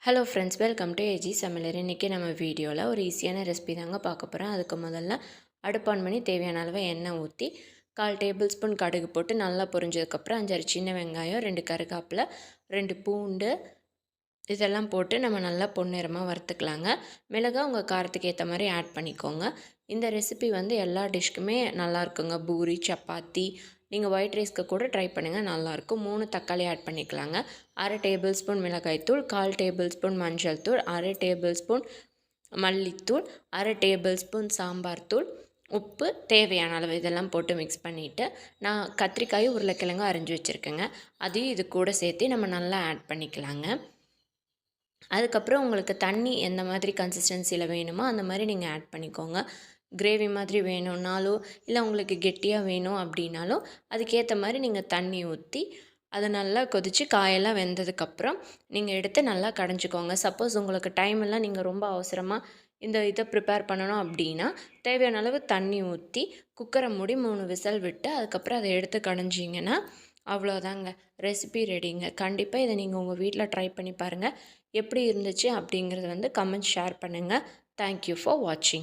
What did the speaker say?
Hello friends, welcome to AG சமையலர். இன்றைக்கி நம்ம வீடியோவில் ஒரு ஈஸியான ரெசிபி தாங்க பார்க்க போகிறோம். அதுக்கு முதல்ல அடுப்பு ஆன் பண்ணி தேவையான அளவு எண்ணெய் ஊற்றி 1/4 டேபிள் ஸ்பூன் கடுகு போட்டு நல்லா பொரிஞ்சதுக்கப்புறம் 5 சின்ன வெங்காயம், 2 கருவேப்பிலை, 2 பூண்டு இதெல்லாம் போட்டு நம்ம நல்லா பொன்னிறமாக வறுத்துக்கலாங்க. மிளகாய் உங்கள் காரத்துக்கு ஏற்ற மாதிரி ஆட் பண்ணிக்கோங்க. இந்த ரெசிபி வந்து எல்லா டிஷ்க்குமே நல்லாயிருக்குங்க. பூரி, சப்பாத்தி, நீங்கள் ஒயிட் ரைஸ்க்கு கூட ட்ரை பண்ணுங்கள், நல்லாயிருக்கும். 3 தக்காளி ஆட் பண்ணிக்கலாங்க. 1/2 டேபிள் ஸ்பூன் மிளகாய்த்தூள், 1/4 டேபிள் ஸ்பூன் மஞ்சள் தூள், 1/2 டேபிள் ஸ்பூன் மல்லித்தூள், 1/2 டேபிள் ஸ்பூன் சாம்பார் தூள், உப்பு தேவையான அளவு இதெல்லாம் போட்டு மிக்ஸ் பண்ணிவிட்டு நான் கத்திரிக்காயும் உருளைக்கிழங்கும் அரிஞ்சு வச்சுருக்கேங்க. அதையும் இது கூட சேர்த்து நம்ம நல்லா ஆட் பண்ணிக்கலாங்க. அதுக்கப்புறம் உங்களுக்கு தண்ணி எந்த மாதிரி கன்சிஸ்டன்சியில் வேணுமோ அந்த மாதிரி நீங்கள் ஆட் பண்ணிக்கோங்க. கிரேவி மாதிரி வேணும்னாலும் இல்லை உங்களுக்கு கெட்டியாக வேணும் அப்படின்னாலும் அதுக்கேற்ற மாதிரி நீங்கள் தண்ணி ஊற்றி அதை நல்லா கொதித்து காயெல்லாம் வெந்ததுக்கப்புறம் நீங்கள் எடுத்து நல்லா கடைஞ்சிக்கோங்க. சப்போஸ் உங்களுக்கு டைம் எல்லாம் நீங்கள் ரொம்ப அவசரமாக இந்த இதை ப்ரிப்பேர் பண்ணணும் அப்படின்னா தேவையான அளவு தண்ணி ஊற்றி குக்கரை மூடி 3 விசில் விட்டு அதுக்கப்புறம் அதை எடுத்து கடைஞ்சிங்கன்னா அவ்வளோதாங்க, ரெசிபி ரெடிங்க. கண்டிப்பாக இதை நீங்கள் உங்கள் வீட்டில் ட்ரை பண்ணி பாருங்கள். எப்படி இருந்துச்சு அப்படிங்கிறத வந்து கமெண்ட் ஷேர் பண்ணுங்கள். தேங்க்யூ ஃபார் வாட்சிங்.